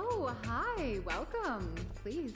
Oh, hi. Welcome. Please.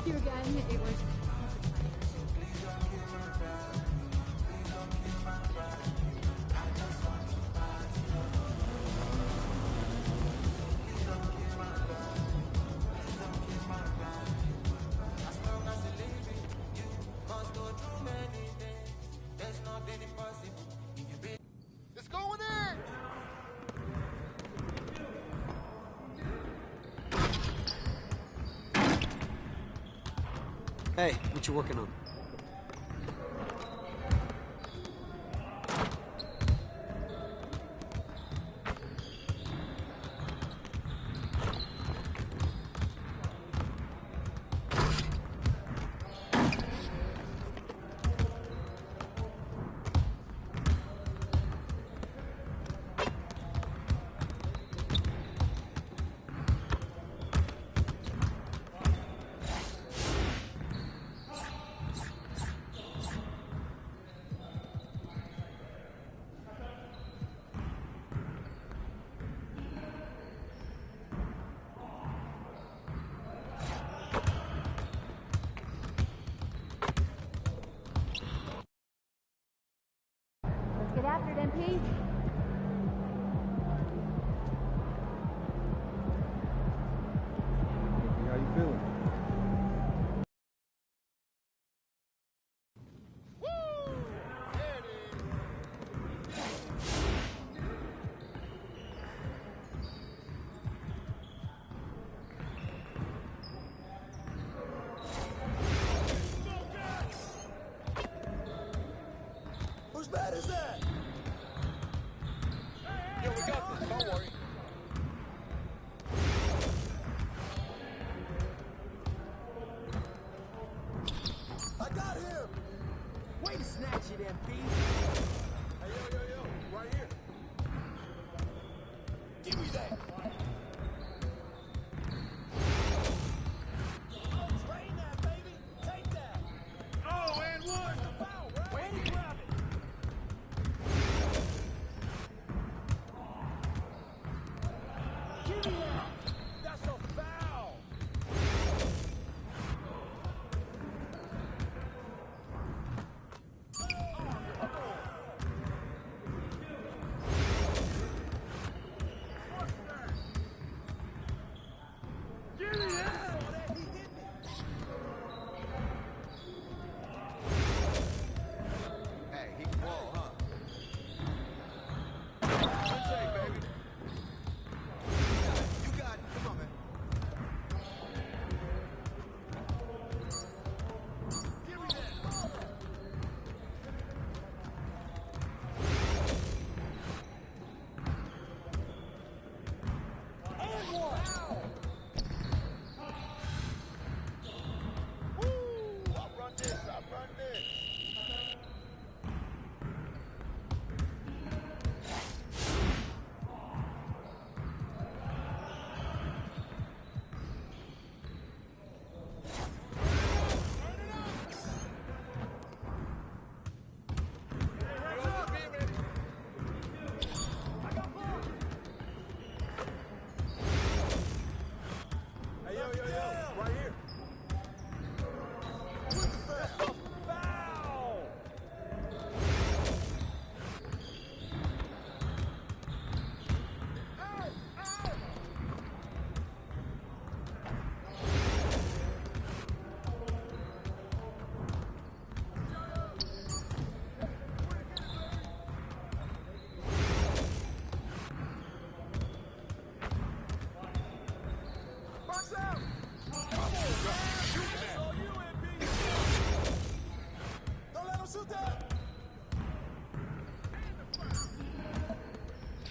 you again. It was such a pleasure. It's going in! Hey, what you working on? Let's get after it, MP. How you feeling? Woo! There it is. Whose bat is that? Yeah, we got this. Don't worry. I got him! Way to snatch it, MP! Hey, yo, right here. Give me that! Oh, train that, baby! Take that! Oh, and one! Foul, right? Way to grab it! Give me that! That's a foul! Give me that! Oh, that he hit me! Hey, he can ball, huh? Good take, baby. You got it. Come on, man. Give me that. And one! Woo! I run this. I run this. Hands up, baby. I got ball. Hey, yo, right here. Foul! Hey, hey! Box out! Come on, shoot that! That's all you, MP! Don't let him shoot that!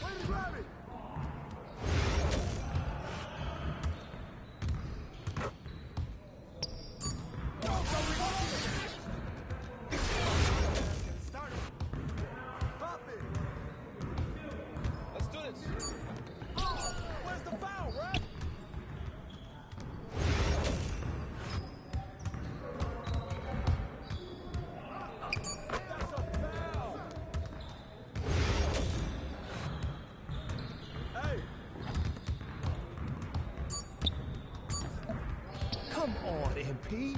Way to grab it! Go, Kobe, go! Start it. Pop it. Let's do this. Oh, where's the foul, ref? That's a foul! Hey, Come on, MP.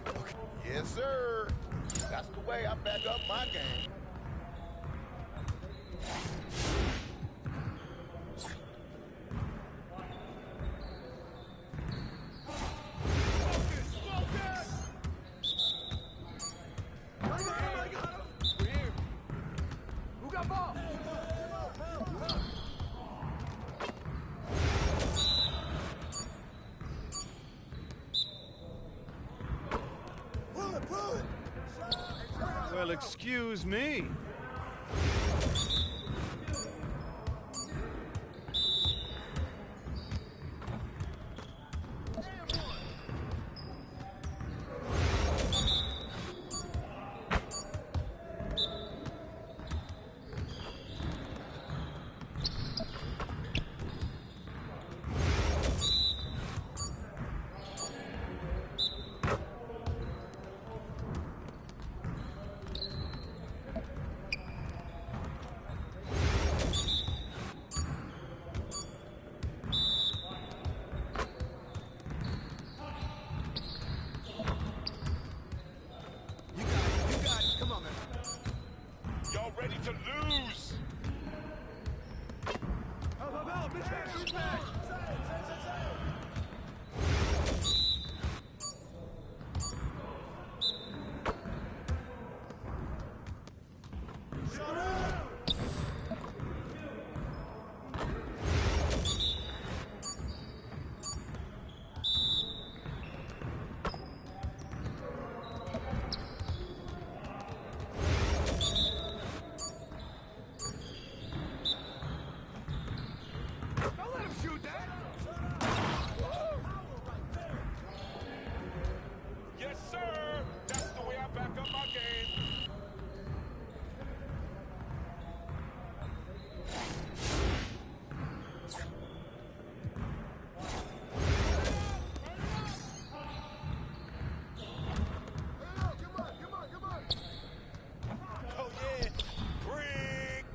Okay. Yes, sir. That's the way I back up my game. Who got ball? Well, excuse me. Y'all ready to lose? Don't let him shoot that. Yes, sir. That's the way I back up my game. Oh, yeah. Bring.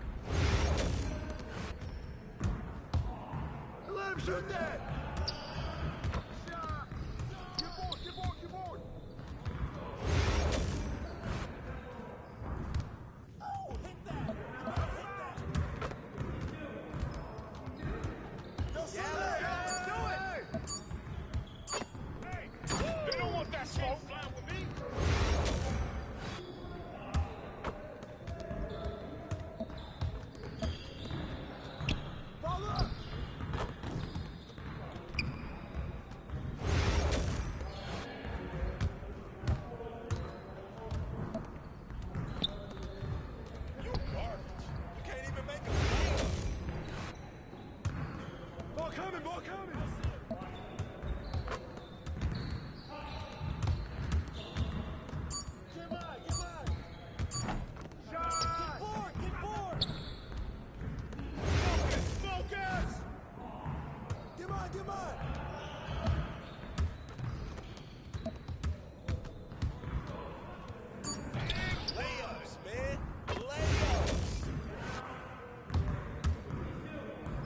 Don't let him shoot that. Get board. They don't want that smoke flying with me. Ball up. You garbage. You can't even make a play. Ball coming. Get board. Focus. Get mine. Layups, man. Layups.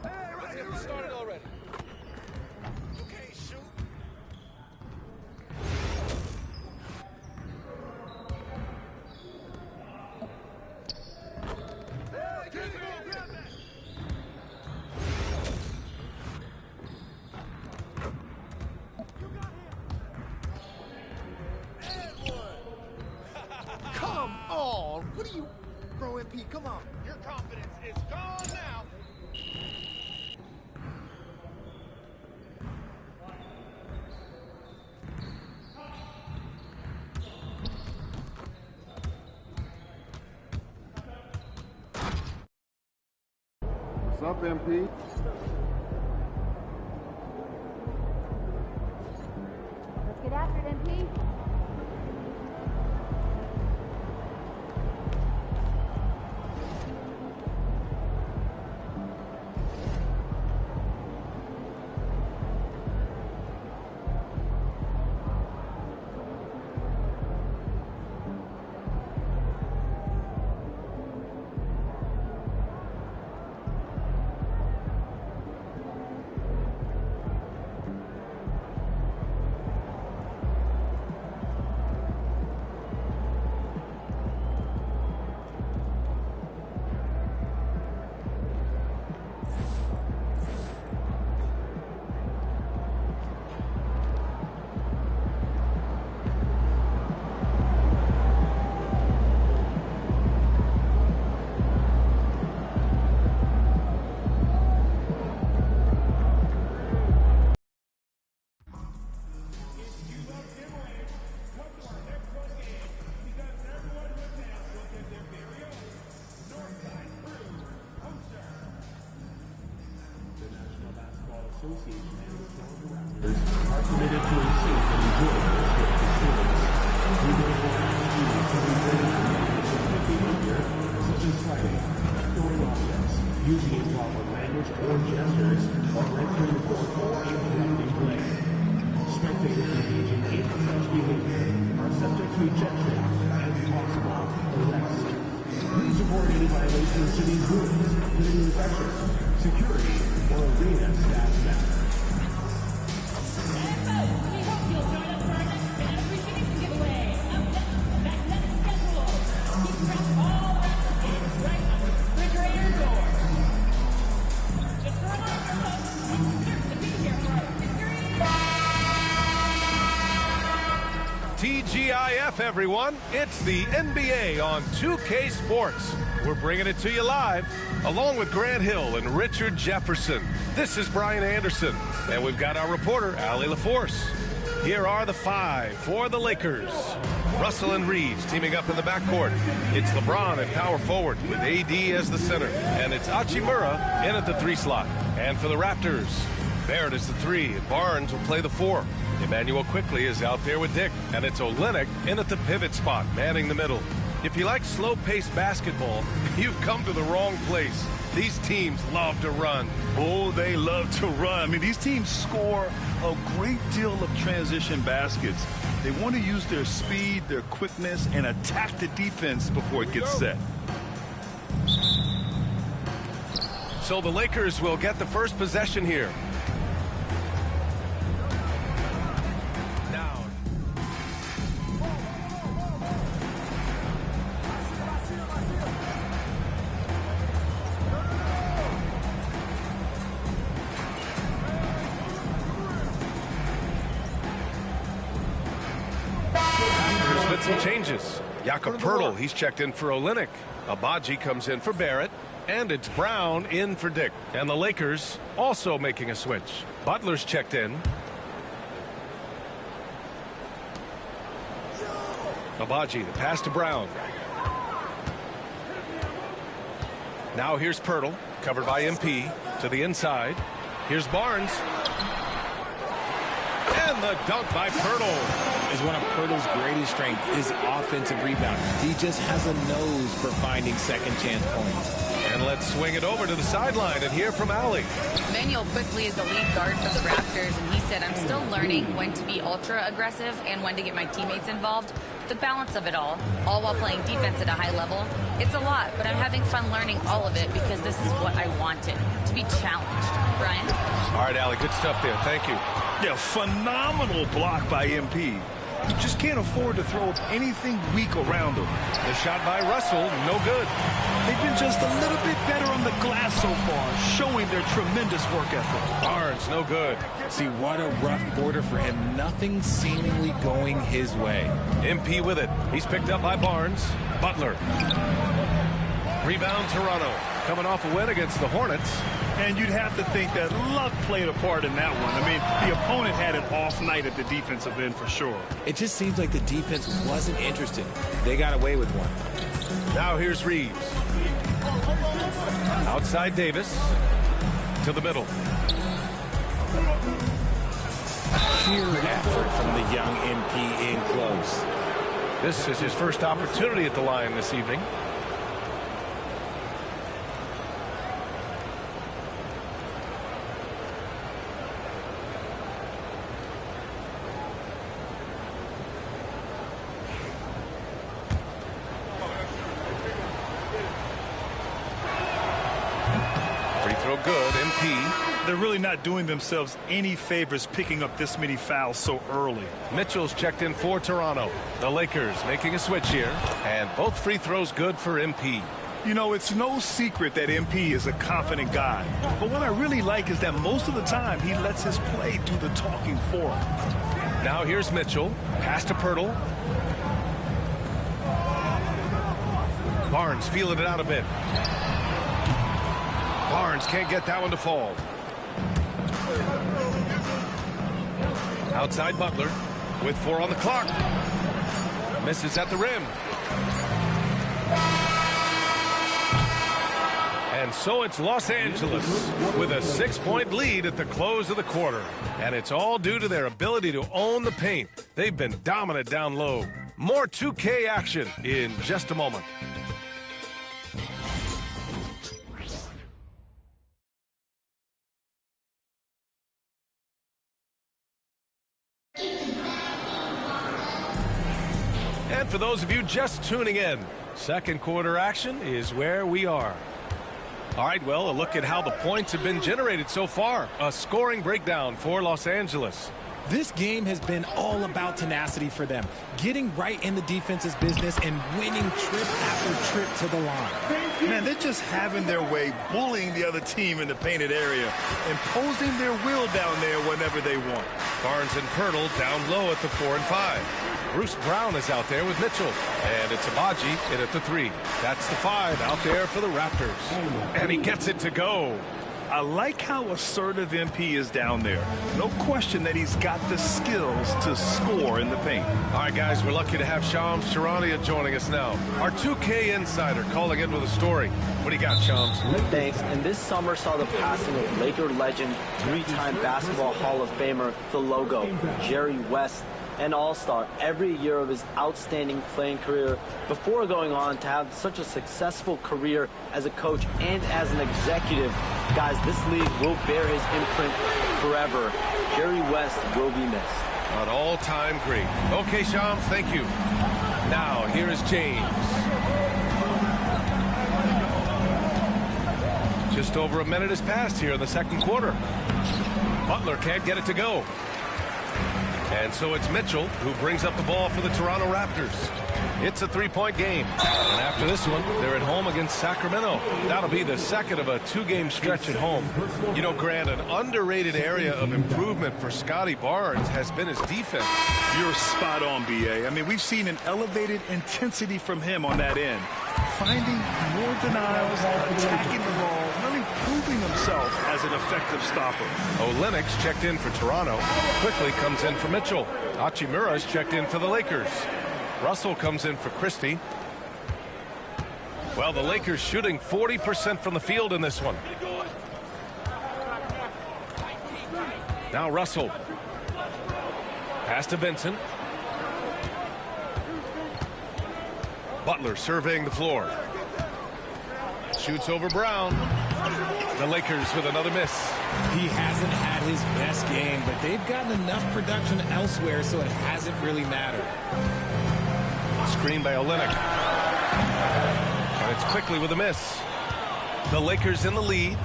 Hey, right here. Started already. You can't shoot. Hey, get the ball. Grab that. You got him. And one. Come on. What are you, bro? MP, come on. Your confidence is gone now. What's up, MP? Let's get after it, MP. are committed to a safe and enjoyable sports experience. We therefore ask you to be ready for management behavior such as sliding, throwing objects, using improper language or gestures, or entering the court or interrupting play. Spectators engaging in such behavior are subject to ejection and possible arrest. Please report any violations to these rules to the usher, security, or arena staff member. We hope you'll join us for our next fan appreciation giveaway. Up next, magnetic schedule. Keep track of all action games right on the refrigerator door. Just a reminder, folks, it's certain to be here for our victory. TGIF, everyone. It's the NBA on 2K Sports. We're bringing it to you live, along with Grant Hill and Richard Jefferson. This is Brian Anderson, and we've got our reporter, Allie LaForce. Here are the five for the Lakers. Russell and Reeves teaming up in the backcourt. It's LeBron at power forward with AD as the center, and it's Hachimura in at the 3 slot. And for the Raptors, Barrett is the 3, and Barnes will play the 4. Emmanuel Quickley is out there with Dick, and it's Olynyk in at the pivot spot, manning the middle. If you like slow-paced basketball, you've come to the wrong place. These teams love to run. Oh, they love to run. I mean, these teams score a great deal of transition baskets. They want to use their speed, their quickness, and attack the defense before it gets set. So the Lakers will get the first possession here. Some changes. Jakob Poeltl, he's checked in for Olynyk. Abaji comes in for Barrett. And it's Brown in for Dick. And the Lakers also making a switch. Butler's checked in. Abaji, the pass to Brown. Now here's Poeltl, covered by MP, to the inside. Here's Barnes. And the dunk by Poeltl. Is one of Poeltl's greatest strengths is offensive rebound. He just has a nose for finding second chance points. And let's swing it over to the sideline and hear from Allie. Emmanuel Quickley is the lead guard for the Raptors, and he said, I'm still learning when to be ultra aggressive and when to get my teammates involved. The balance of it all while playing defense at a high level. It's a lot, but I'm having fun learning all of it because this is what I wanted, to be challenged. Brian? All right, Allie, good stuff there. Thank you. Yeah, phenomenal block by MP. You just can't afford to throw anything weak around him. The shot by Russell, no good. They've been just a little bit better on the glass so far, showing their tremendous work ethic. Barnes, no good. See, what a rough quarter for him. Nothing seemingly going his way. MP with it. He's picked up by Barnes. Butler. Rebound Toronto. Coming off a win against the Hornets. And you'd have to think that luck played a part in that one. I mean, the opponent had an off night at the defensive end for sure. It just seems like the defense wasn't interested. They got away with one. Now here's Reeves. Outside Davis. To the middle. Sheer effort from the young MP in close. This is his first opportunity at the line this evening. Good, MP. They're really not doing themselves any favors picking up this many fouls so early. Mitchell's checked in for Toronto. The Lakers making a switch here. And both free throws good for MP. You know, it's no secret that MP is a confident guy. But what I really like is that most of the time he lets his play do the talking for him. Now here's Mitchell. Pass to Poeltl. Barnes feeling it out a bit. Barnes can't get that one to fall. Outside Butler with 4 on the clock. Misses at the rim. And so it's Los Angeles with a 6-point lead at the close of the quarter. And it's all due to their ability to own the paint. They've been dominant down low. More 2K action in just a moment. And for those of you just tuning in, second quarter action is where we are. All right, well, a look at how the points have been generated so far. A scoring breakdown for Los Angeles. This game has been all about tenacity for them, getting right in the defense's business and winning trip after trip to the line. Man, they're just having their way, bullying the other team in the painted area, imposing their will down there whenever they want. Barnes and Pirtle down low at the 4 and 5. Bruce Brown is out there with Mitchell. And it's Abaji in at the 3. That's the 5 out there for the Raptors. And he gets it to go. I like how assertive MP is down there. No question that he's got the skills to score in the paint. All right, guys, we're lucky to have Shams Charania joining us now. Our 2K insider calling in with a story. What do you got, Shams? Thanks. And this summer saw the passing of Laker legend, 3-time Basketball Hall of Famer, the logo, Jerry West, an all-star every year of his outstanding playing career before going on to have such a successful career as a coach and as an executive. Guys, this league will bear his imprint forever. Jerry West will be missed. An all-time great. Okay, Shams, thank you. Now, here is James. Just over a minute has passed here in the second quarter. Butler can't get it to go. And so it's Mitchell who brings up the ball for the Toronto Raptors. It's a 3-point game. And after this one, they're at home against Sacramento. That'll be the second of a 2-game stretch at home. You know, Grant, an underrated area of improvement for Scotty Barnes has been his defense. You're spot on, B.A. I mean, we've seen an elevated intensity from him on that end. Finding more denials, attacking the ball, really proving himself as an effective stopper. Olynyk checked in for Toronto. Quickly comes in for Mitchell. Hachimura's checked in for the Lakers. Russell comes in for Christie. Well, the Lakers shooting 40% from the field in this one. Now Russell. Pass to Vincent. Butler surveying the floor. Shoots over Brown. The Lakers with another miss. He hasn't had his best game, but they've gotten enough production elsewhere, so it hasn't really mattered. Screen by Olynyk. And it's quickly with a miss. The Lakers in the lead.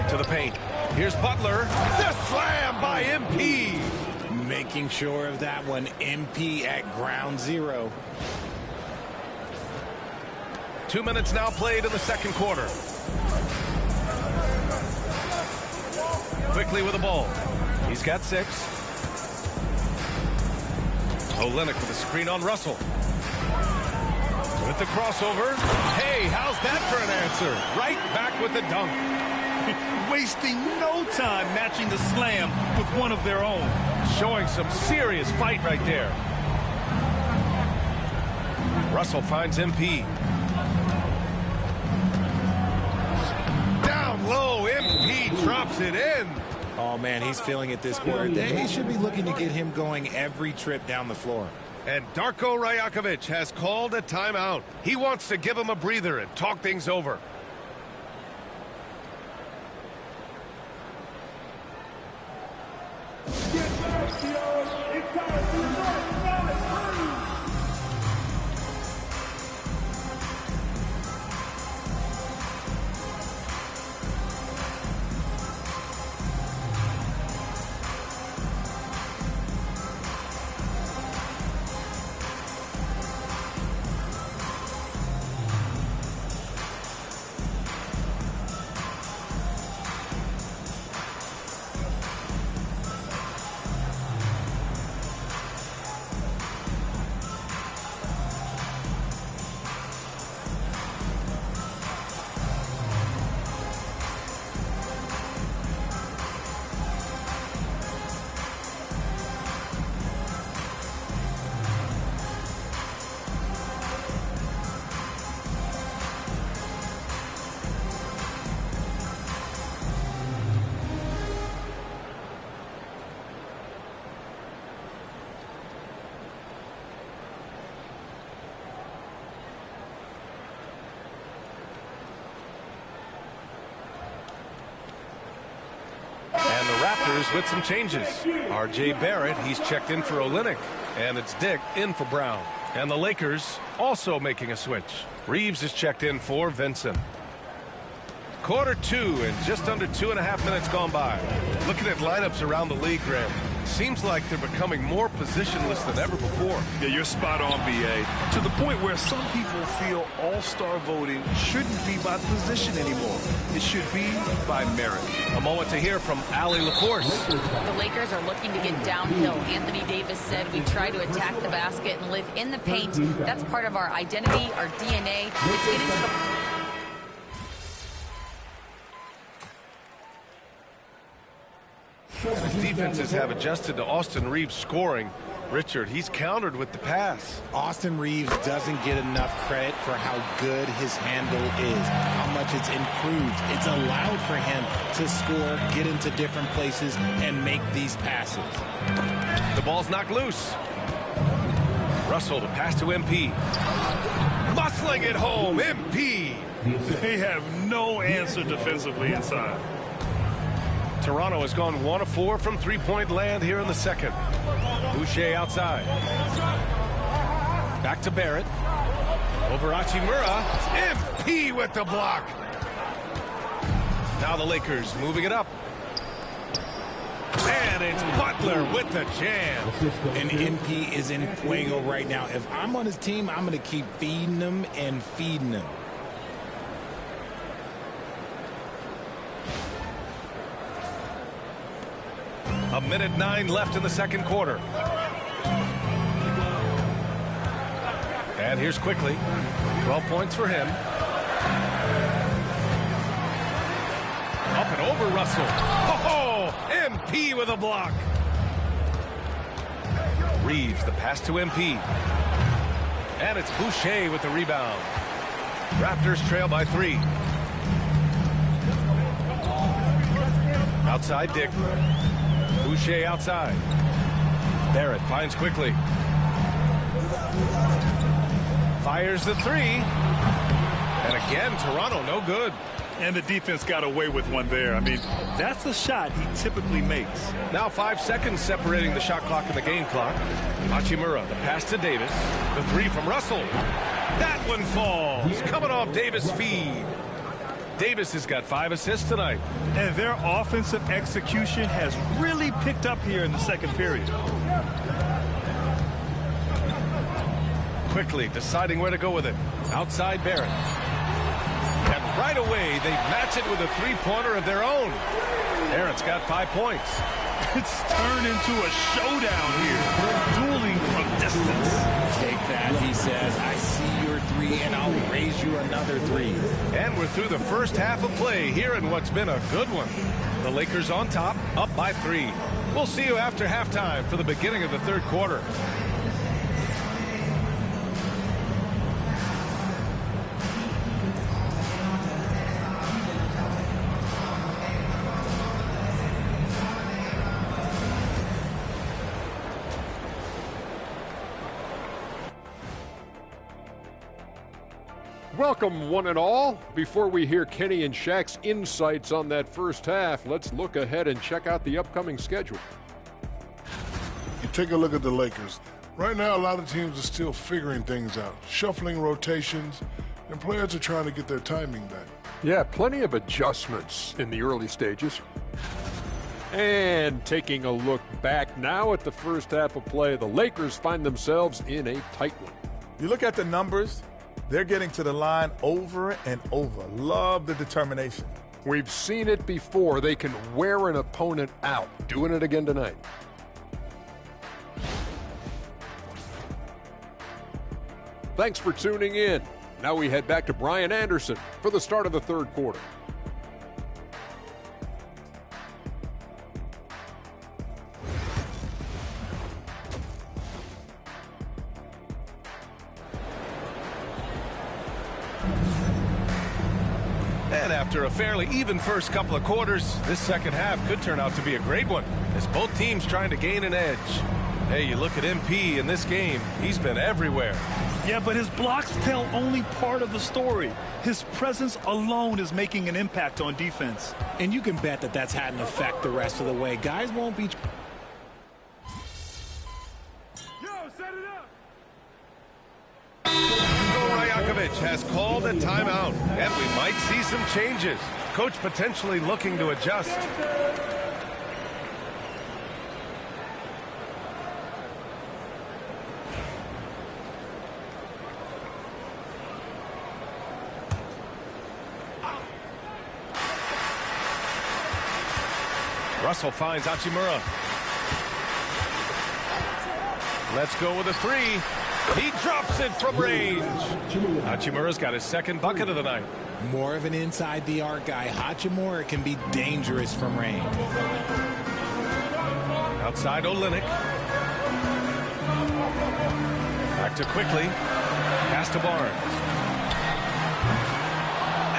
To the paint. Here's Butler. The slam by MP. Making sure of that one. MP at ground zero. 2 minutes now played in the second quarter. Quickly with the ball. He's got 6. Olynyk with a screen on Russell. With the crossover. Hey, how's that for an answer? Right back with the dunk. Wasting no time matching the slam with one of their own. Showing some serious fight right there. Russell finds MP. Down low, MP drops it in. Oh, man, he's feeling it this quarter. They should be looking to get him going every trip down the floor. And Darko Rajakovic has called a timeout. He wants to give him a breather and talk things over. And the Raptors with some changes. R.J. Barrett, he's checked in for Olynyk. And it's Dick in for Brown. And the Lakers also making a switch. Reeves is checked in for Vincent. Quarter 2 and just under 2.5 minutes gone by. Looking at lineups around the league, Graham, seems like they're becoming more positionless than ever before. Yeah, you're spot on, B.A. To the point where some people feel all-star voting shouldn't be by position anymore. It should be by merit. A moment to hear from Allie LaForce. The Lakers are looking to get downhill. Anthony Davis said we try to attack the basket and live in the paint. That's part of our identity, our DNA. Let's get into the... As defenses have adjusted to Austin Reeves scoring, Richard, he's countered with the pass. Austin Reeves doesn't get enough credit for how good his handle is, how much it's improved. It's allowed for him to score, get into different places, and make these passes. The ball's knocked loose. Russell to pass to MP. Muscling it home, MP. They have no answer defensively inside. Toronto has gone 1 of 4 from three-point land here in the second. Boucher outside. Back to Barrett. Over Hachimura. MP with the block. Now the Lakers moving it up. And it's Butler with the jam. And MP is in fuego right now. If I'm on his team, I'm going to keep feeding him and feeding him. A minute 9 left in the second quarter. And here's quickly. 12 points for him. Up and over Russell. Oh, MP with a block. Reeves, the pass to MP. And it's Boucher with the rebound. Raptors trail by 3. Outside Dick. Boucher outside. Barrett finds quickly. Fires the 3. And again, Toronto no good. And the defense got away with one there. I mean, that's the shot he typically makes. Now 5 seconds separating the shot clock and the game clock. Hachimura, the pass to Davis. The 3 from Russell. That one falls. Coming off Davis' feed. Davis has got 5 assists tonight. And their offensive execution has really picked up here in the second period. Quickly deciding where to go with it. Outside Barrett. And right away, they match it with a three-pointer of their own. Barrett's got 5 points. It's turned into a showdown here. Dueling from distance. Take that, he says. I see your 3, and I'll raise you another 3. And we're through the first half of play here in what's been a good one. The Lakers on top, up by 3. We'll see you after halftime for the beginning of the third quarter. Welcome, one and all. Before we hear Kenny and Shaq's insights on that first half, let's look ahead and check out the upcoming schedule. You take a look at the Lakers. Right now, a lot of teams are still figuring things out, shuffling rotations, and players are trying to get their timing back. Yeah, plenty of adjustments in the early stages. And taking a look back now at the first half of play, the Lakers find themselves in a tight one. You look at the numbers, they're getting to the line over and over. Love the determination. We've seen it before. They can wear an opponent out. Doing it again tonight. Thanks for tuning in. Now we head back to Brian Anderson for the start of the third quarter. And after a fairly even first couple of quarters, this second half could turn out to be a great one, as both teams trying to gain an edge. Hey, you look at MP in this game, he's been everywhere. Yeah, but his blocks tell only part of the story. His presence alone is making an impact on defense. And you can bet that that's had an effect the rest of the way. Guys won't be... Rajakovic has called a timeout, and we might see some changes. Coach potentially looking to adjust. Russell finds Hachimura. Let's go with a three. He drops it from range. Hachimura's got his second bucket of the night. More of an inside the arc guy. Hachimura can be dangerous from range. Outside Olynyk. Back to Quickly. Pass to Barnes.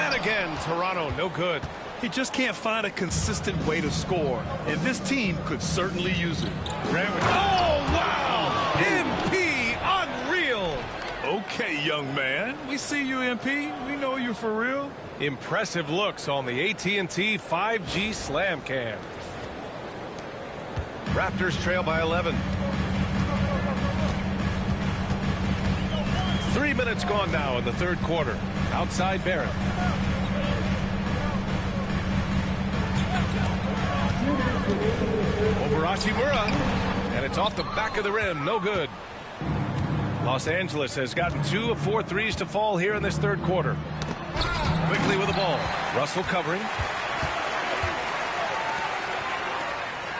And again, Toronto, no good. He just can't find a consistent way to score, and this team could certainly use it. Oh, wow! MP, unreal! Okay, young man. We see you, MP. We know you for real. Impressive looks on the AT&T 5G Slam Cam. Raptors trail by 11. 3 minutes gone now in the third quarter. Outside Barrett. Over Hachimura, and it's off the back of the rim. No good. Los Angeles has gotten 2 of 4 threes to fall here in this third quarter. Quickly with the ball. Russell covering.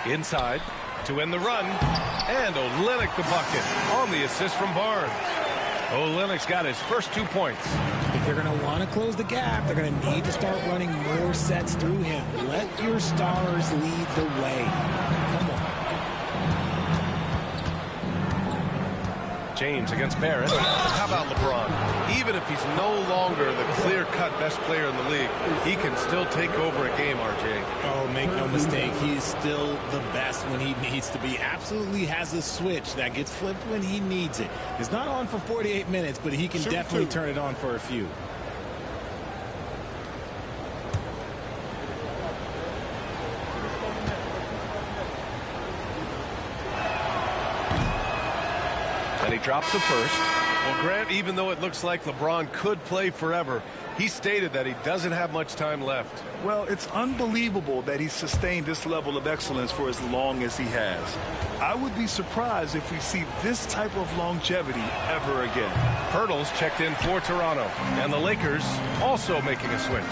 Inside to end the run. And Olynyk the bucket on the assist from Barnes. Olynyk's got his first 2 points. If they're going to want to close the gap, they're going to need to start running more sets through him. Let your stars lead the way. Come on. James against Barrett. How about LeBron? Even if he's no longer the clear-cut best player in the league, he can still take over a game, RJ. Oh, make no mistake, he is still the best when he needs to be. Absolutely has a switch that gets flipped when he needs it. It's not on for 48 minutes, but he can definitely turn it on for a few. And he drops the first. Well, Grant, even though it looks like LeBron could play forever, he stated that he doesn't have much time left. Well, it's unbelievable that he's sustained this level of excellence for as long as he has. I would be surprised if we see this type of longevity ever again. Pirtle's checked in for Toronto, and the Lakers also making a switch.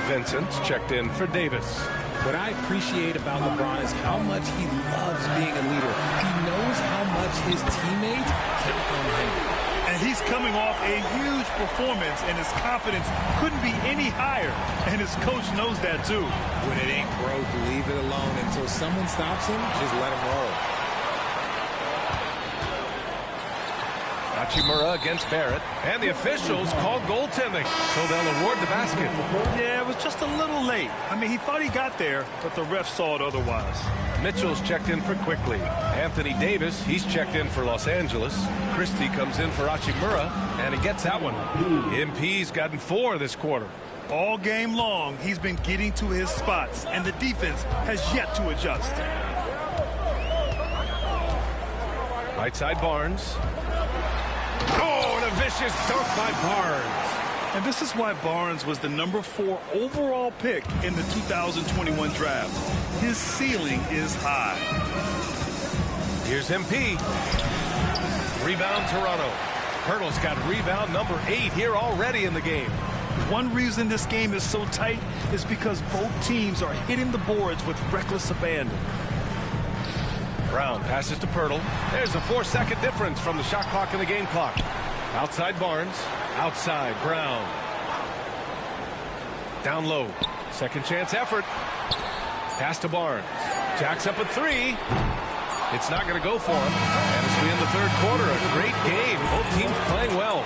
Vincent's checked in for Davis. What I appreciate about LeBron is how much he loves being a leader. He knows how much his teammates count on him. And he's coming off a huge performance, and his confidence couldn't be any higher. And his coach knows that, too. When it ain't broke, leave it alone. Until someone stops him, just let him roll. Hachimura against Barrett, and the officials called goaltending, so they'll award the basket. Yeah, it was just a little late. I mean, he thought he got there, but the ref saw it otherwise. Mitchell's checked in for Quickly. Anthony Davis, he's checked in for Los Angeles. Christie comes in for Hachimura, and he gets that one. MP's gotten 4 this quarter. All game long, he's been getting to his spots, and the defense has yet to adjust. Right side Barnes. Oh, and a vicious dunk by Barnes. And this is why Barnes was the number 4 overall pick in the 2021 draft. His ceiling is high. Here's MP. Rebound Toronto. Pirtle's got rebound number 8 here already in the game. One reason this game is so tight is because both teams are hitting the boards with reckless abandon. Brown passes to Pirtle. There's a 4-second difference from the shot clock and the game clock. Outside Barnes. Outside Brown. Down low. Second chance effort. Pass to Barnes. Jacks up a 3. It's not going to go for him. And as we end the third quarter, a great game. Both teams playing well.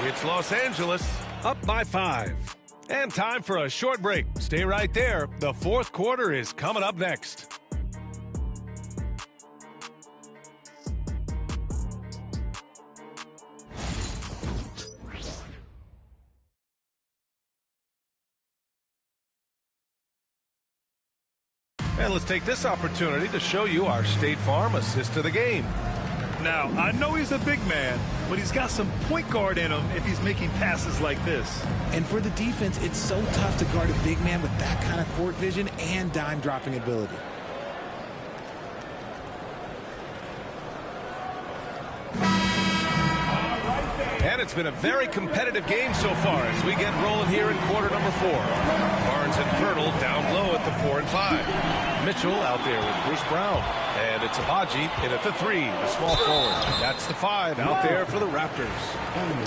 It's Los Angeles up by 5. And time for a short break. Stay right there. The fourth quarter is coming up next. And let's take this opportunity to show you our State Farm assist of the game. Now, I know he's a big man, but he's got some point guard in him if he's making passes like this. And for the defense, it's so tough to guard a big man with that kind of court vision and dime dropping ability. And it's been a very competitive game so far as we get rolling here in quarter number 4. Barnes and Pirtle down low at the 4 and 5. Mitchell out there with Bruce Brown. And it's Abaji in at the 3, the small forward. That's the 5 out there for the Raptors.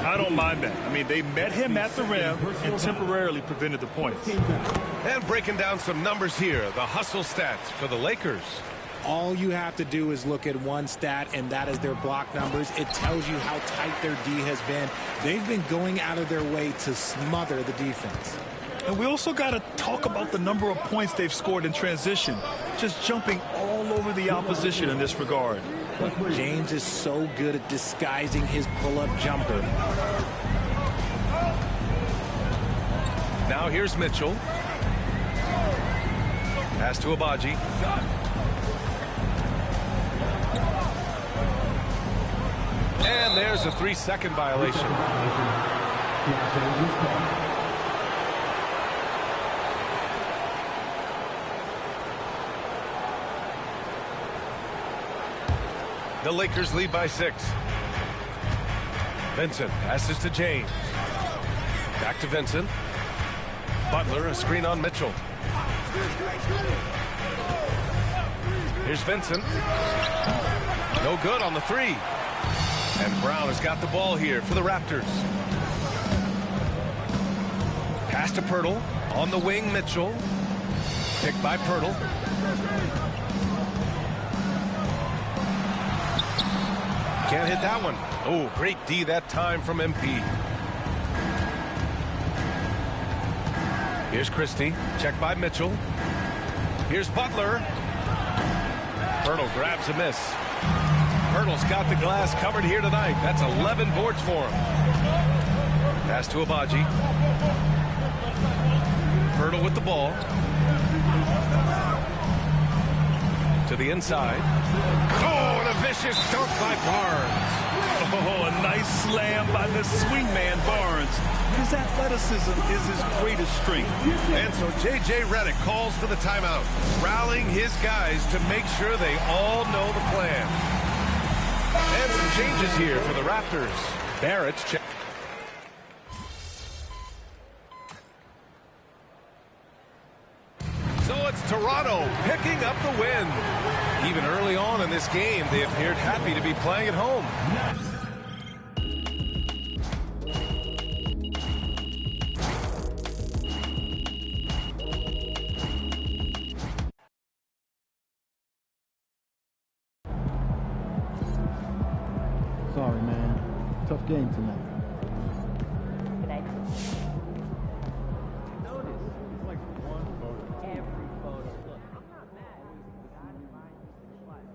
I don't mind that. I mean, they met him at the rim and temporarily prevented the points. And breaking down some numbers here, the hustle stats for the Lakers. All you have to do is look at one stat, and that is their block numbers. It tells you how tight their D has been. They've been going out of their way to smother the defense. And we also got to talk about the number of points they've scored in transition, just jumping all over the opposition in this regard. James is so good at disguising his pull-up jumper. Now here's Mitchell. Pass to Abaji. And there's a 3-second violation. The Lakers lead by 6. Vincent passes to James. Back to Vincent. Butler, a screen on Mitchell. Here's Vincent. No good on the 3. And Brown has got the ball here for the Raptors. Pass to Pirtle. On the wing, Mitchell. Picked by Pirtle. Can't hit that one. Oh, great D that time from MP. Here's Christie. Checked by Mitchell. Here's Butler. Pirtle grabs a miss. Pirtle's got the glass covered here tonight. That's 11 boards for him. Pass to Abaji. Pirtle with the ball. To the inside. Oh, and a vicious dunk by Barnes. Oh, a nice slam by the swingman Barnes. His athleticism is his greatest strength. And so J.J. Redick calls for the timeout, rallying his guys to make sure they all know the plan. And some changes here for the Raptors. Barrett's check. So it's Toronto picking up the win. Even early on in this game, they appeared happy to be playing at home. Sorry, man. Tough game tonight. Good night.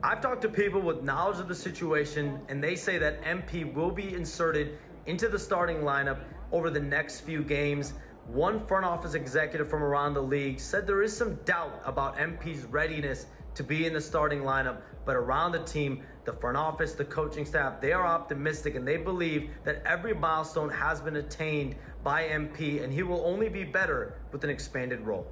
I've talked to people with knowledge of the situation, and they say that MP will be inserted into the starting lineup over the next few games. One front office executive from around the league said there is some doubt about MP's readiness to be in the starting lineup, but around the team, the front office, the coaching staff, they are optimistic, and they believe that every milestone has been attained by MP, and he will only be better with an expanded role.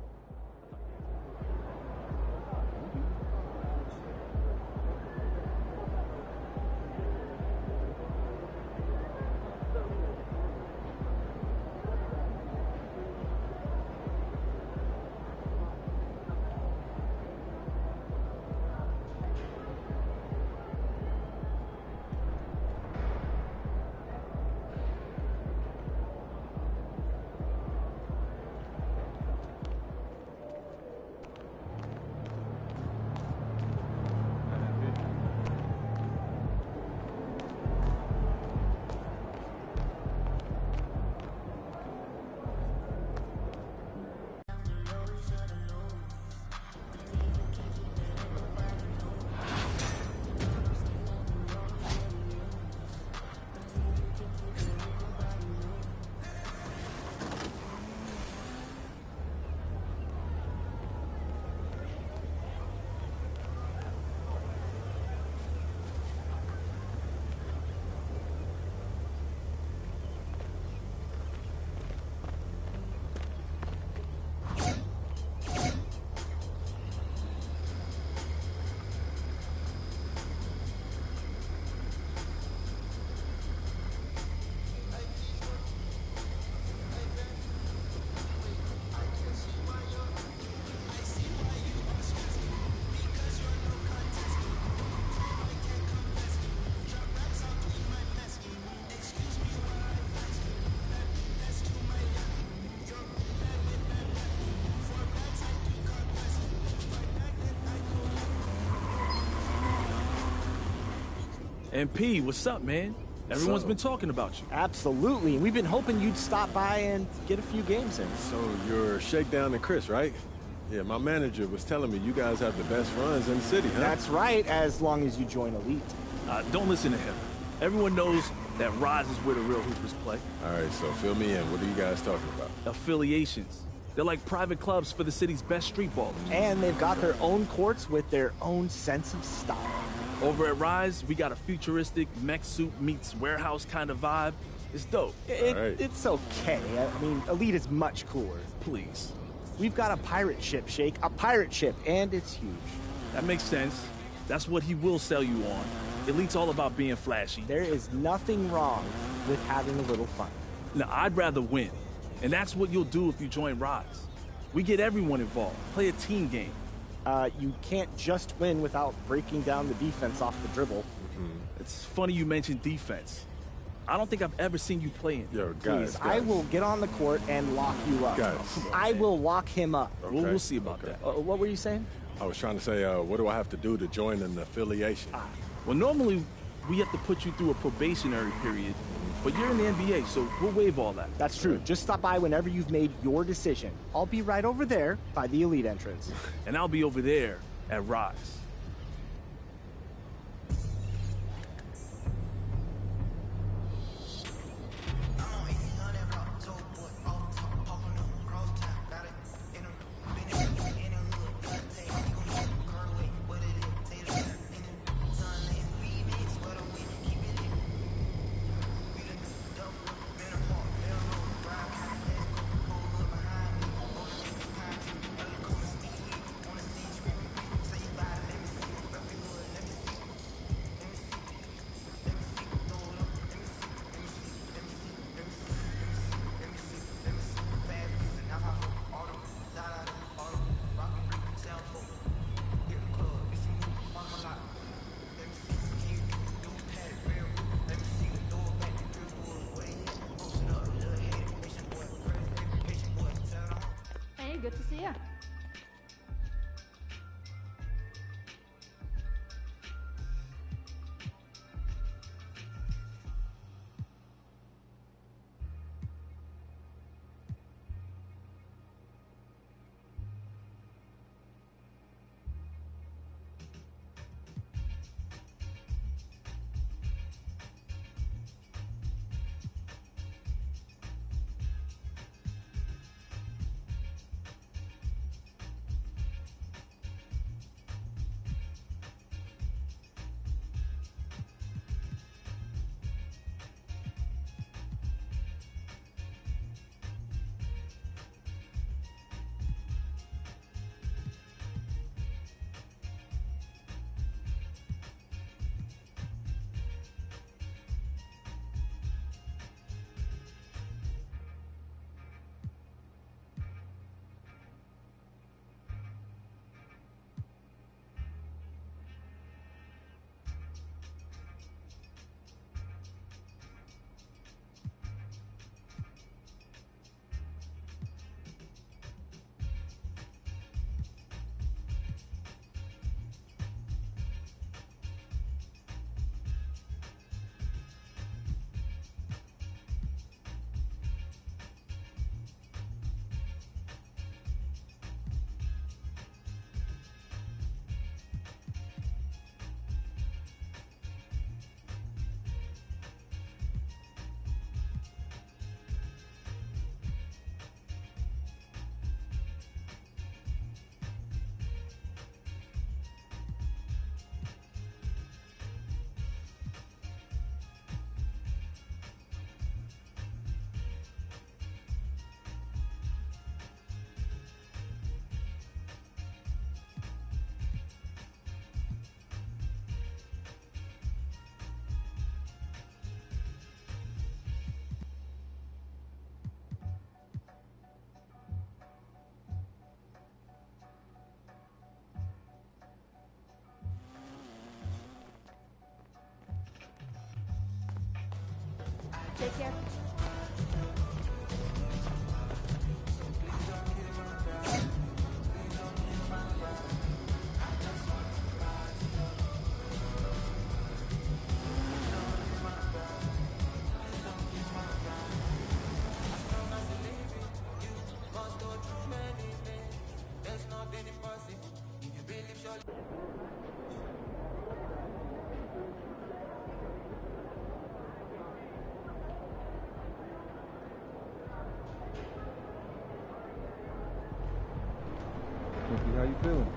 MP, what's up, man? Everyone's been talking about you. Absolutely. We've been hoping you'd stop by and get a few games in. So you're Shakedown and Chris, right? Yeah, my manager was telling me you guys have the best runs in the city, huh? That's right, as long as you join Elite. Don't listen to him. Everyone knows that Rise is where the real hoopers play. All right, so fill me in. What are you guys talking about? Affiliations. They're like private clubs for the city's best street ballers. And they've got their own courts with their own sense of style. Over at Rise, we got a futuristic mech suit meets warehouse kind of vibe. It's dope. It's okay. I mean, Elite is much cooler. Please. We've got a pirate ship, Shake. A pirate ship, and it's huge. That makes sense. That's what he will sell you on. Elite's all about being flashy. There is nothing wrong with having a little fun. Now, I'd rather win. And that's what you'll do if you join Rise. We get everyone involved. Play a team game. You can't just win without breaking down the defense off the dribble. It's funny you mentioned defense. I don't think I've ever seen you play it. Yo, guys. I will get on the court and lock you up. Guys. I will lock him up. Okay. We'll see about that. What were you saying? I was trying to say, what do I have to do to join an affiliation? Well, normally we have to put you through a probationary period, but you're in the NBA, so we'll waive all that. That's true. Just stop by whenever you've made your decision. I'll be right over there by the Elite entrance. And I'll be over there at Rise. Hey, good to see you. Take care. How you feeling?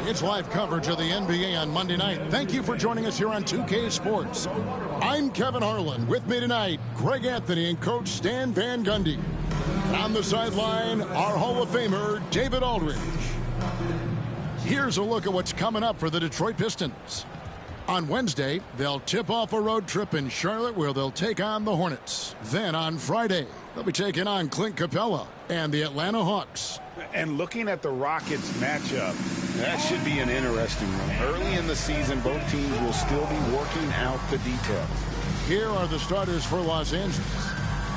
It's live coverage of the NBA on Monday night. Thank you for joining us here on 2K Sports. I'm Kevin Harlan. With me tonight, Greg Anthony and Coach Stan Van Gundy. On the sideline, our Hall of Famer, David Aldridge. Here's a look at what's coming up for the Detroit Pistons. On Wednesday, they'll tip off a road trip in Charlotte where they'll take on the Hornets. Then on Friday, they'll be taking on Clint Capella and the Atlanta Hawks. And looking at the Rockets matchup, that should be an interesting one. Early in the season, both teams will still be working out the details. Here are the starters for Los Angeles.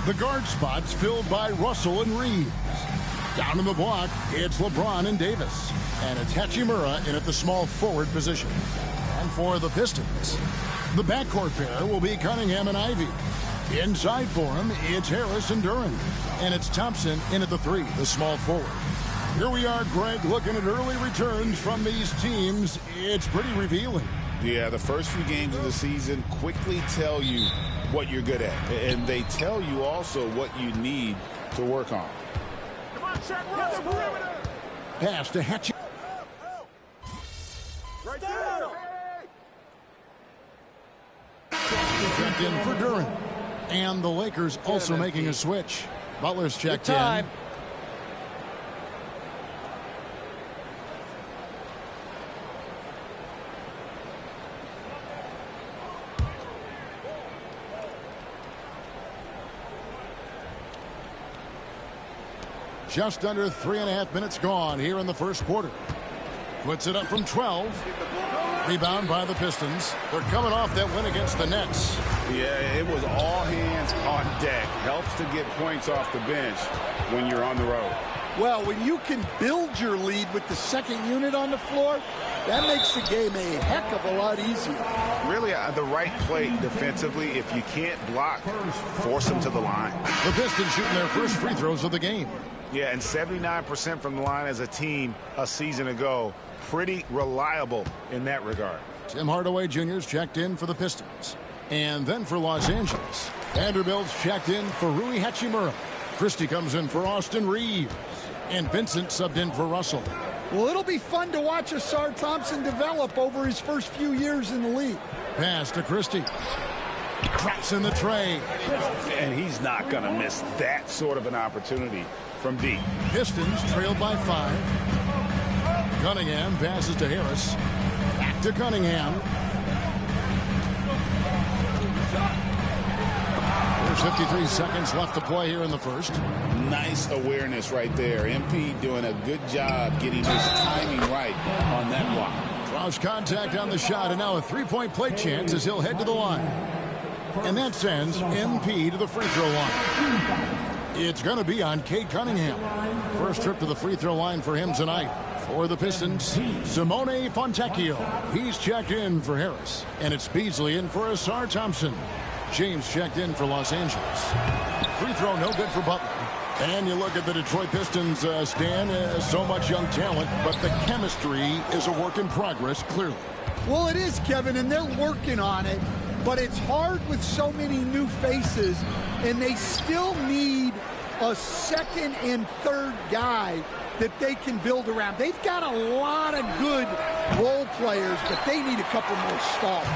The guard spots filled by Russell and Reeves. Down in the block, it's LeBron and Davis. And it's Hachimura in at the small forward position. And for the Pistons, the backcourt pair will be Cunningham and Ivy. Inside for him, it's Harris and Duran. And it's Thompson in at the 3, the small forward. Here we are, Greg, looking at early returns from these teams. It's pretty revealing. Yeah, the first few games of the season quickly tell you what you're good at. And they tell you also what you need to work on. Come on, check the perimeter. Pass to Hatch. Right there. Checked in for Duran. And the Lakers also making a switch. Butler's checked in. Just under 3.5 minutes gone here in the first quarter. Puts it up from 12. Rebound by the Pistons. They're coming off that win against the Nets. Yeah, it was all hands on deck. Helps to get points off the bench when you're on the road. Well, when you can build your lead with the second unit on the floor, that makes the game a heck of a lot easier. Really, the right play defensively. If you can't block, force them to the line. The Pistons shooting their first free throws of the game. Yeah, and 79% from the line as a team a season ago. Pretty reliable in that regard. Tim Hardaway Jr.'s checked in for the Pistons. And then for Los Angeles, Vanderbilt's checked in for Rui Hachimura. Christie comes in for Austin Reeves. And Vincent subbed in for Russell. Well, it'll be fun to watch Asar Thompson develop over his first few years in the league. Pass to Christie. Craps in the tray. And he's not going to miss that sort of an opportunity from deep. Pistons trailed by 5. Cunningham passes to Harris. Back to Cunningham. There's 53 seconds left to play here in the first. Nice awareness right there. MP doing a good job getting his timing right on that block. Draws contact on the shot, and now a three-point play chance as he'll head to the line. And that sends MP to the free throw line. It's going to be on Cade Cunningham. First trip to the free throw line for him tonight. For the Pistons, Simone Fontecchio. He's checked in for Harris. And it's Beasley in for Asar Thompson. James checked in for Los Angeles. Free throw, no good for Butler. And you look at the Detroit Pistons, Stan, so much young talent, but the chemistry is a work in progress, clearly. Well, it is, Kevin, and they're working on it, but it's hard with so many new faces, and they still need a second and third guy that they can build around. They've got a lot of good role players, but they need a couple more stars.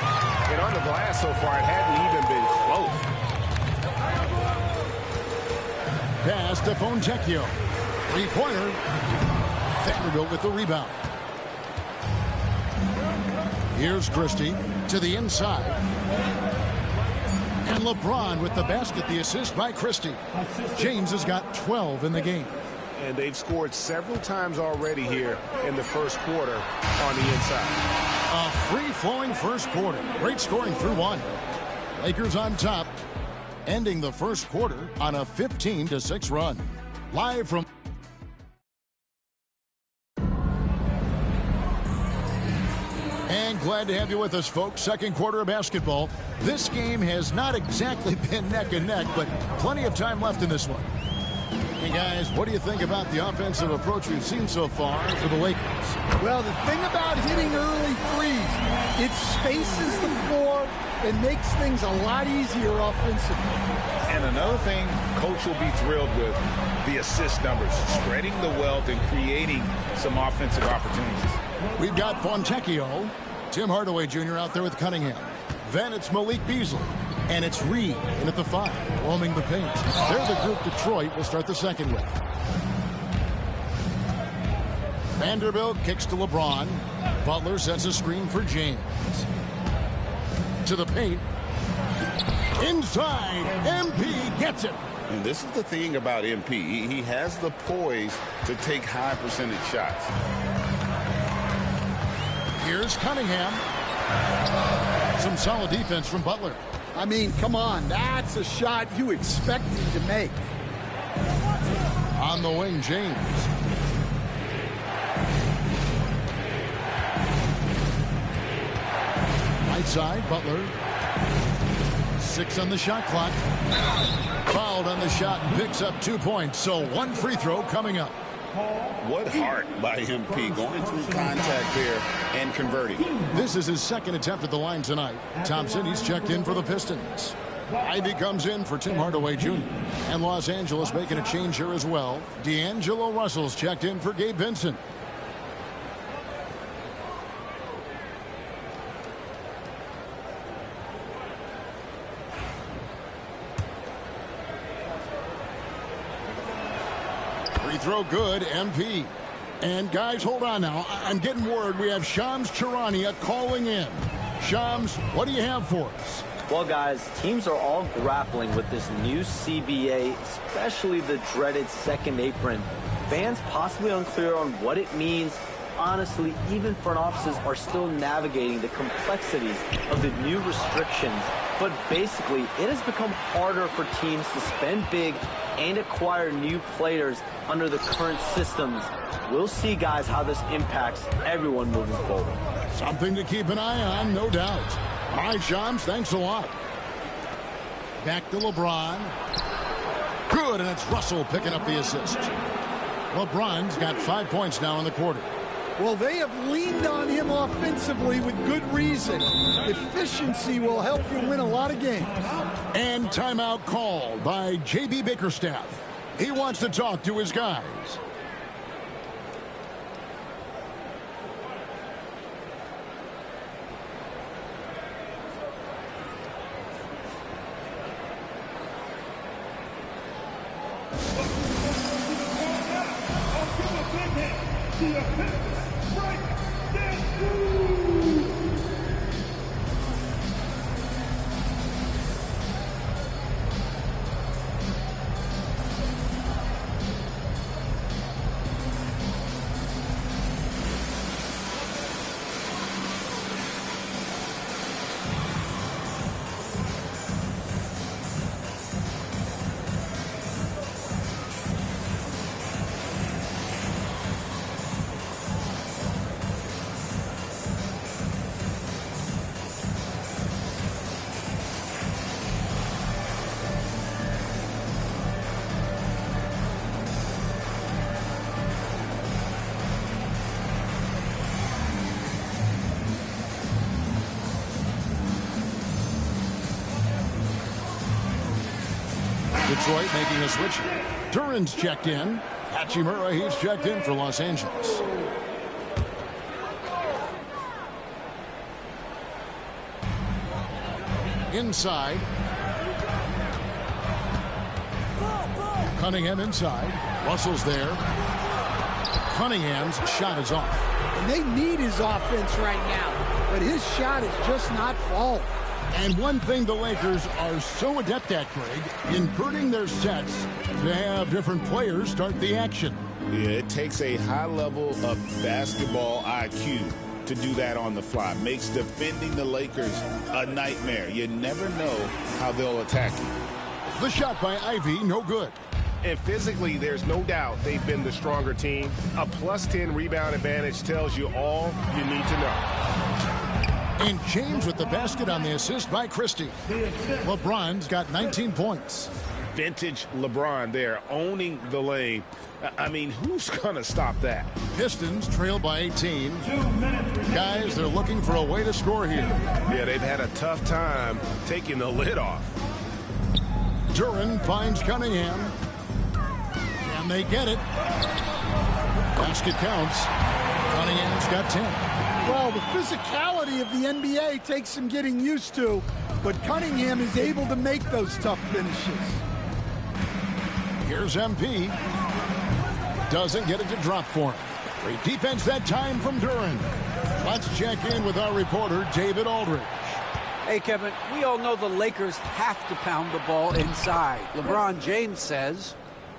And on the glass so far, it hadn't even been close. Pass to Fontecchio. Three-pointer. Vanderbilt with the rebound. Here's Christie to the inside. And LeBron with the basket, the assist by Christie. James has got 12 in the game. And they've scored several times already here in the first quarter on the inside. A free-flowing first quarter. Great scoring through one. Lakers on top, ending the first quarter on a 15-6 run. Live from... And glad to have you with us, folks. Second quarter of basketball. This game has not exactly been neck and neck, but plenty of time left in this one. Hey, guys, what do you think about the offensive approach we've seen so far for the Lakers? Well, the thing about hitting early threes, it spaces the floor and makes things a lot easier offensively. And another thing Coach will be thrilled with, the assist numbers, spreading the wealth and creating some offensive opportunities. We've got Fontecchio, Tim Hardaway Jr. out there with Cunningham. Then it's Malik Beasley. And it's Reed in at the 5, roaming the paint. They're the group Detroit will start the second with. Vanderbilt kicks to LeBron. Butler sets a screen for James. To the paint. Inside, MP gets it. And this is the thing about MP. He has the poise to take high percentage shots. Here's Cunningham. Some solid defense from Butler. I mean, come on, that's a shot you expect him to make. On the wing, James. Right side, Butler. 6 on the shot clock. Fouled on the shot and picks up 2 points. So one free throw coming up. What heart by MP, going through contact there and converting. This is his second attempt at the line tonight. Thompson, he's checked in for the Pistons. Ivy comes in for Tim Hardaway Jr. And Los Angeles making a change here as well. D'Angelo Russell's checked in for Gabe Vincent. Free throw good, MP. And guys, hold on now. I'm getting word we have Shams Charania calling in. Shams, what do you have for us? Well, guys, teams are all grappling with this new CBA, especially the dreaded second apron. Fans possibly unclear on what it means. Honestly, even front offices are still navigating the complexities of the new restrictions. But basically, it has become harder for teams to spend big and acquire new players under the current systems. We'll see, guys, how this impacts everyone moving forward. Something to keep an eye on, no doubt. All right, Shams, thanks a lot. Back to LeBron. Good, and it's Russell picking up the assist. LeBron's got 5 points now in the quarter. Well, they have leaned on him offensively with good reason. Efficiency will help you win a lot of games. And timeout called by J.B. Bickerstaff. He wants to talk to his guys. Detroit making a switch. Duran's checked in. Hachimura, he's checked in for Los Angeles. Inside. Cunningham inside. Russell's there. Cunningham's shot is off. And they need his offense right now, but his shot is just not falling. And one thing the Lakers are so adept at, Greg, inverting their sets to have different players start the action. Yeah, it takes a high level of basketball IQ to do that on the fly. Makes defending the Lakers a nightmare. You never know how they'll attack you. The shot by Ivy, no good. And physically, there's no doubt they've been the stronger team. A +10 rebound advantage tells you all you need to know. And James with the basket on the assist by Christie. LeBron's got 19 points. Vintage LeBron there, owning the lane. I mean, who's going to stop that? Pistons trail by 18. Guys, they're looking for a way to score here. Yeah, they've had a tough time taking the lid off. Duran finds Cunningham. And they get it. Basket counts. Cunningham's got 10. Well, the physicality of the NBA takes some getting used to, but Cunningham is able to make those tough finishes. Here's MP. Doesn't get it to drop for him. Great defense that time from Duran. Let's check in with our reporter, David Aldridge. Hey, Kevin, we all know the Lakers have to pound the ball inside. LeBron James says,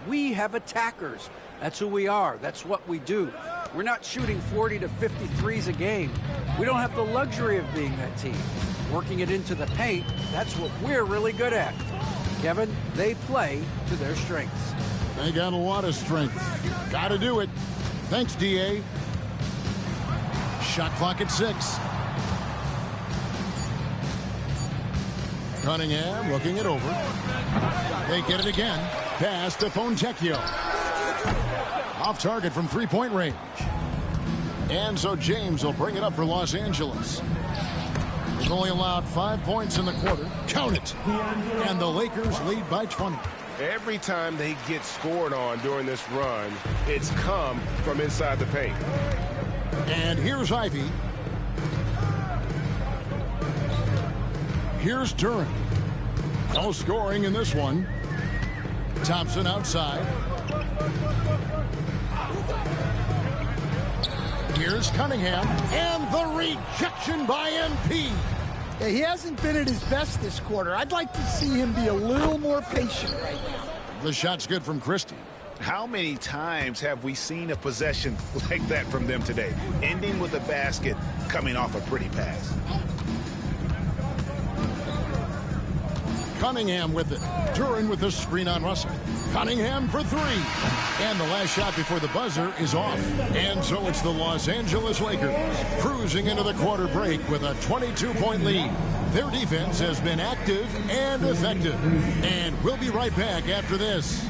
we have attackers. That's who we are. That's what we do. We're not shooting 40 to 50 threes a game. We don't have the luxury of being that team. Working it into the paint, that's what we're really good at. Kevin, they play to their strengths. They got a lot of strength. Got to do it. Thanks, D.A. Shot clock at 6. Cunningham looking it over. They get it again. Pass to Fontecchio. Off target from three-point range. And so James will bring it up for Los Angeles. They've only allowed 5 points in the quarter. Count it. And the Lakers lead by 20. Every time they get scored on during this run, it's come from inside the paint. And here's Ivy. Here's Duran. No scoring in this one. Thompson outside. Here's Cunningham. And the rejection by MP. Yeah, he hasn't been at his best this quarter. I'd like to see him be a little more patient right now. The shot's good from Christie. How many times have we seen a possession like that from them today? Ending with a basket, coming off a pretty pass. Cunningham with it. Duran with the screen on Russell. Cunningham for 3. And the last shot before the buzzer is off. And so it's the Los Angeles Lakers cruising into the quarter break with a 22-point lead. Their defense has been active and effective. And we'll be right back after this.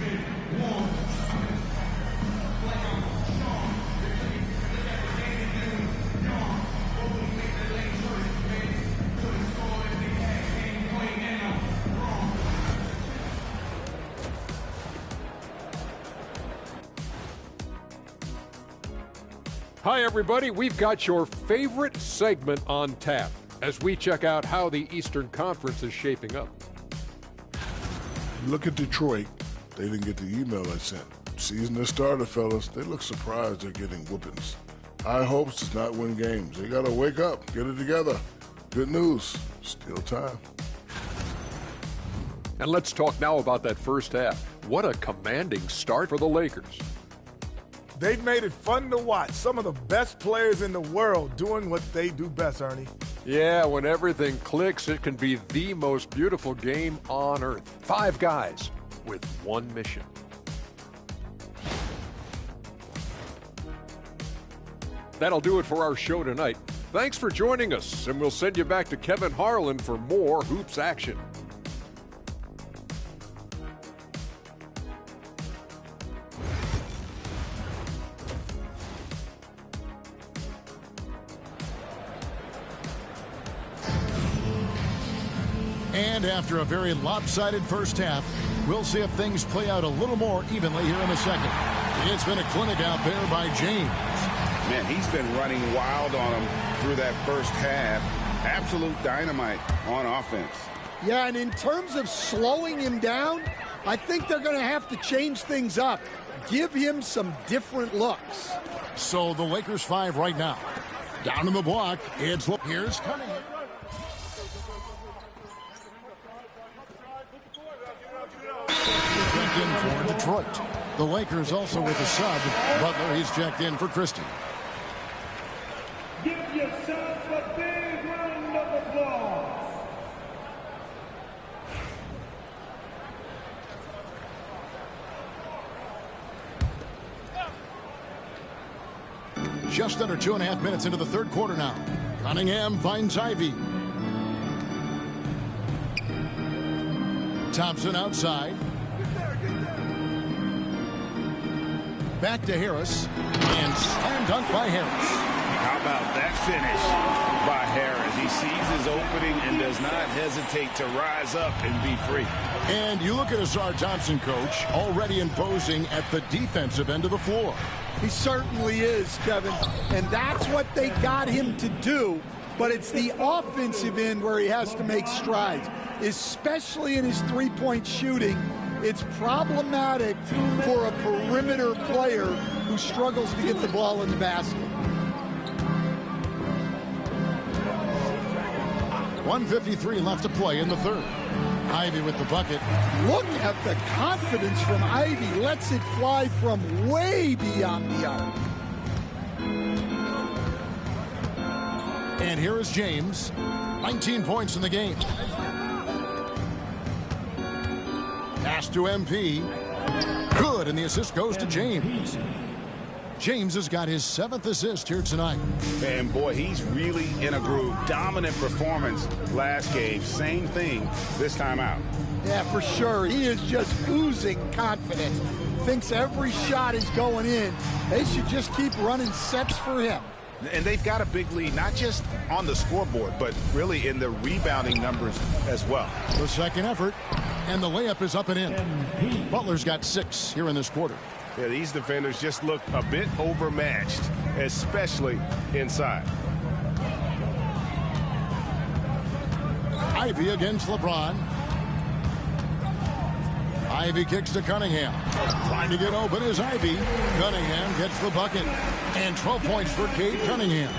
Hi, everybody. We've got your favorite segment on tap as we check out how the Eastern Conference is shaping up. Look at Detroit. They didn't get the email I sent. Season has started, fellas. They look surprised they're getting whoopings. High hopes does not win games. They got to wake up, get it together. Good news. Still time. And let's talk now about that first half. What a commanding start for the Lakers. They've made it fun to watch. Some of the best players in the world doing what they do best, Ernie. Yeah, when everything clicks, it can be the most beautiful game on earth. 5 guys with one mission. That'll do it for our show tonight. Thanks for joining us, and we'll send you back to Kevin Harlan for more hoops action. And after a very lopsided first half, we'll see if things play out a little more evenly here in the second. It's been a clinic out there by James. Man, he's been running wild on him through that first half. Absolute dynamite on offense. Yeah, and in terms of slowing him down, I think they're going to have to change things up. Give him some different looks. So the Lakers 5 right now. Down in the block, here's Cunningham. Checked in for Detroit. The Lakers also with a sub. Butler, he's checked in for Christie. Give yourself a big round of applause. Just under 2.5 minutes into the third quarter now. Cunningham finds Ivy. Thompson outside. Back to Harris. And slam dunk by Harris. How about that finish by Harris? He sees his opening and does not hesitate to rise up and be free. And you look at Azar Thompson, coach, already imposing at the defensive end of the floor. He certainly is, Kevin. And that's what they got him to do. But it's the offensive end where he has to make strides, especially in his three-point shooting. It's problematic for a perimeter player who struggles to get the ball in the basket. 1:53 left to play in the third. Ivy with the bucket. Look at the confidence from Ivy. Lets it fly from way beyond the arc. And here is James. 19 points in the game. Pass to MP. Good, and the assist goes to James. James has got his 7th assist here tonight. And boy, he's really in a groove. Dominant performance last game. Same thing this time out. Yeah, for sure. He is just oozing confidence. Thinks every shot is going in. They should just keep running sets for him. And they've got a big lead, not just on the scoreboard, but really in the rebounding numbers as well. The second effort, and the layup is up and in. Butler's got 6 here in this quarter. Yeah, these defenders just look a bit overmatched, especially inside. Ivy against LeBron. Ivy kicks to Cunningham. Trying to get open is Ivy. Cunningham gets the bucket. And 12 points for Cade Cunningham.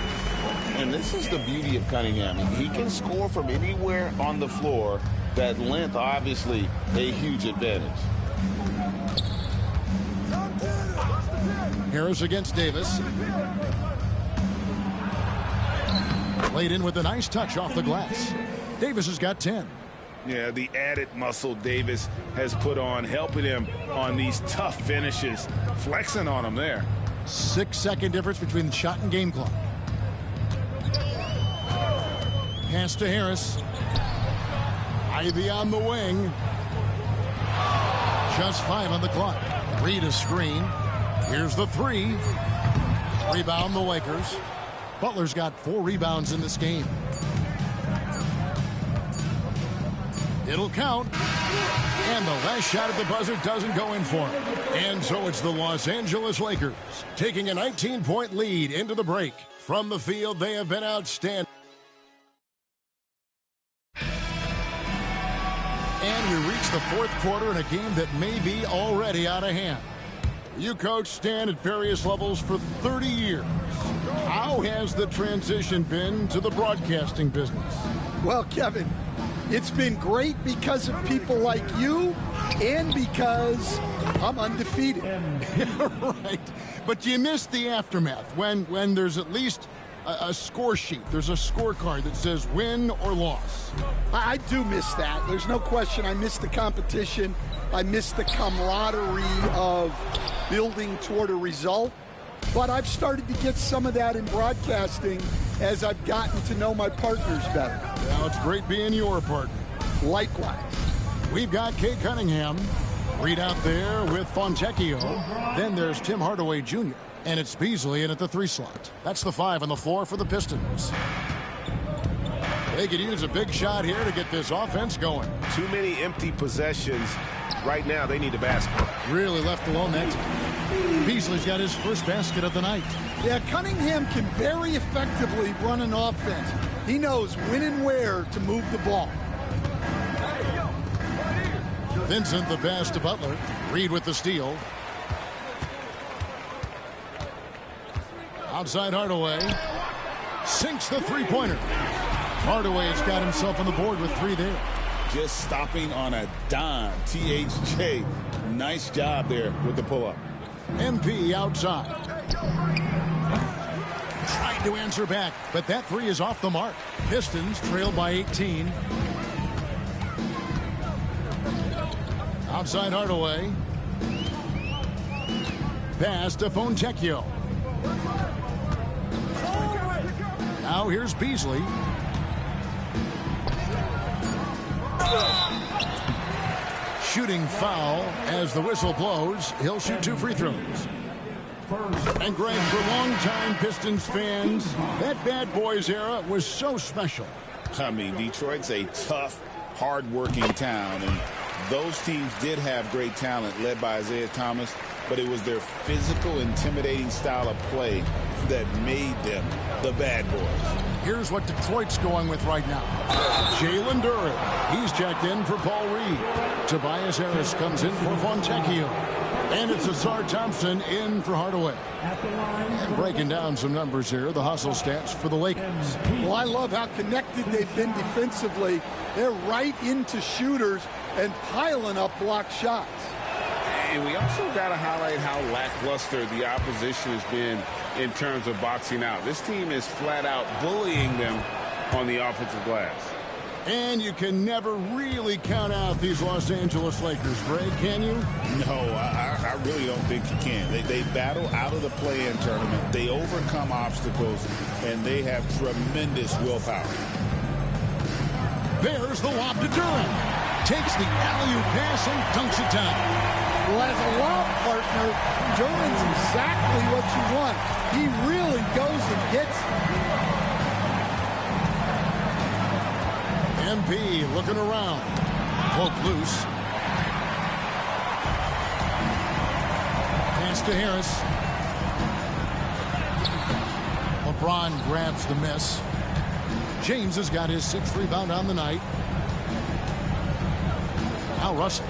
And this is the beauty of Cunningham. He can score from anywhere on the floor. That length, obviously, a huge advantage. Harris against Davis. Played in with a nice touch off the glass. Davis has got 10. Yeah, the added muscle Davis has put on, helping him on these tough finishes, flexing on him there. 6-second difference between the shot and game clock. Pass to Harris. Ivy on the wing. Just 5 on the clock. Reed a screen. Here's the 3. Rebound the Lakers. Butler's got 4 rebounds in this game. It'll count. And the last shot at the buzzer doesn't go in for him. And so it's the Los Angeles Lakers taking a 19-point lead into the break. From the field, they have been outstanding. And we reach the fourth quarter in a game that may be already out of hand. You coached Stan at various levels for 30 years. How has the transition been to the broadcasting business? Well, Kevin, it's been great because of people like you and because I'm undefeated. Right. But you missed the aftermath when there's at least a score sheet. There's a scorecard that says win or loss. I do miss that. There's no question. I miss the competition. I miss the camaraderie of building toward a result. But I've started to get some of that in broadcasting as I've gotten to know my partners better. Well, it's great being your partner. Likewise. We've got Cade Cunningham. Reed out there with Fontecchio. Then there's Tim Hardaway Jr. And it's Beasley in at the 3 slot. That's the 5 on the floor for the Pistons. They could use a big shot here to get this offense going. Too many empty possessions. Right now, they need a basket. Really left alone that time. Beasley's got his first basket of the night. Yeah, Cunningham can very effectively run an offense. He knows when and where to move the ball. Vincent the pass to Butler. Reed with the steal. Outside Hardaway. Sinks the three-pointer. Hardaway's got himself on the board with 3 there. Just stopping on a dime. THJ, nice job there with the pull-up. MP outside. Tried to answer back, but that 3 is off the mark. Pistons trail by 18. Outside Hardaway. Pass to Fontecchio. Now here's Beasley. Shooting foul as the whistle blows. He'll shoot 2 free throws. And Greg, for longtime Pistons fans, that bad boys era was so special. I mean, Detroit's a tough, hard-working town, and those teams did have great talent led by Isaiah Thomas, but it was their physical, intimidating style of play that made them the bad boys. Here's what Detroit's going with right now. Jalen Duren. He's checked in for Paul Reed. Tobias Harris comes in for Fontecchio. And it's Azar Thompson in for Hardaway. And breaking down some numbers here, the hustle stats for the Lakers. Well, I love how connected they've been defensively. They're right into shooters and piling up block shots. And we also got to highlight how lackluster the opposition has been in terms of boxing out. This team is flat out bullying them on the offensive glass. And you can never really count out these Los Angeles Lakers, Greg, can you? No, I really don't think you can. They battle out of the play-in tournament. They overcome obstacles, and they have tremendous willpower. There's the lob to Duren. Takes the alley-oop pass and dunks it down. Well, as a lob partner, Duren's exactly what you want. He really goes and gets it. MP looking around. Poke loose. Pass to Harris. LeBron grabs the miss. James has got his 6th rebound on the night. Now Russell.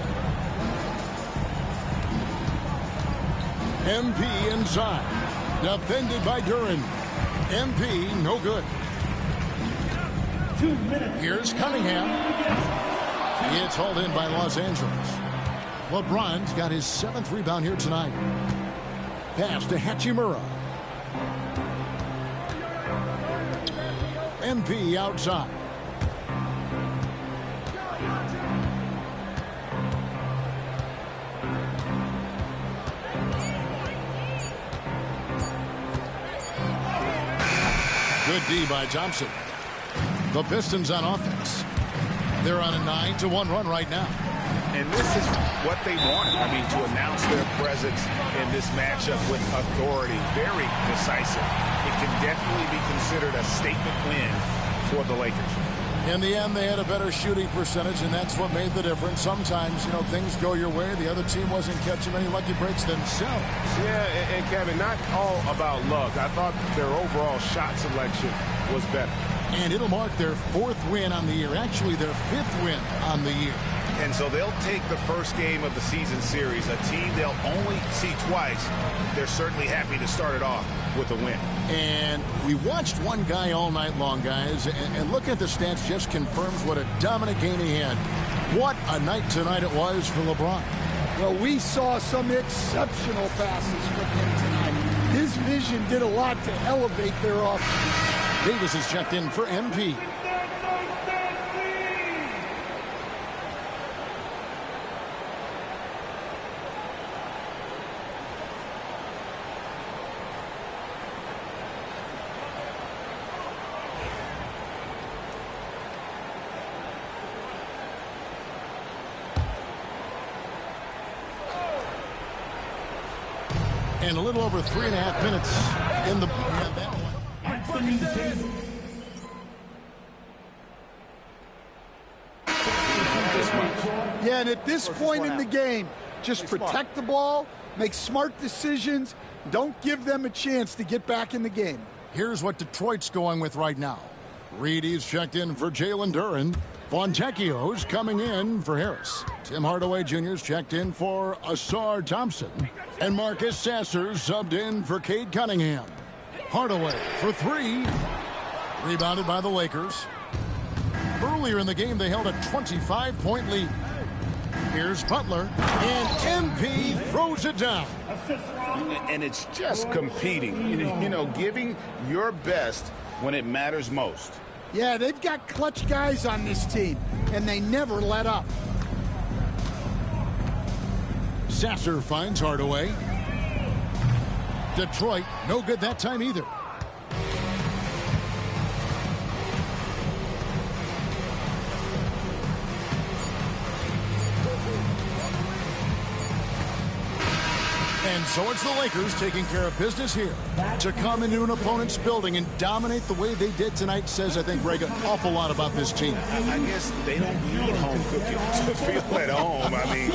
MP inside. Defended by Duren. MP no good. 2 minutes. Here's Cunningham. It's hauled in by Los Angeles. LeBron's got his 7th rebound here tonight. Pass to Hachimura. MP outside. Good D by Thompson. The Pistons on offense. They're on a 9-1 run right now. And this is what they wanted. I mean, to announce their presence in this matchup with authority. Very decisive. It can definitely be considered a statement win for the Lakers. In the end, they had a better shooting percentage, and that's what made the difference. Sometimes, you know, things go your way. The other team wasn't catching many lucky breaks themselves. Yeah, and Kevin, not all about luck. I thought their overall shot selection was better. And it'll mark their 4th win on the year. Actually, their 5th win on the year. And so they'll take the first game of the season series, a team they'll only see twice. They're certainly happy to start it off with a win. And we watched one guy all night long, guys, and look at the stats just confirms what a dominant game he had. What a night tonight it was for LeBron. Well, we saw some exceptional passes from him tonight. His vision did a lot to elevate their offense. Davis is checked in for MP. And a little over 3.5 minutes in the... Yeah, and at this point in the game, just protect the ball, make smart decisions, don't give them a chance to get back in the game. Here's what Detroit's going with right now. Reedy's checked in for Jalen Duren. Fontecchio's coming in for Harris. Tim Hardaway Jr.'s checked in for Asar Thompson. And Marcus Sasser subbed in for Cade Cunningham. Hardaway for three. Rebounded by the Lakers. Earlier in the game, they held a 25-point lead. Here's Butler, and MP throws it down. And it's just competing, you know, giving your best when it matters most. Yeah, they've got clutch guys on this team, and they never let up. Sasser finds Hardaway. Detroit, no good that time either. And so it's the Lakers taking care of business here. To come into an opponent's building and dominate the way they did tonight says, I think, Greg, an awful lot about this team. I guess they don't need home cooking to feel at home. I mean,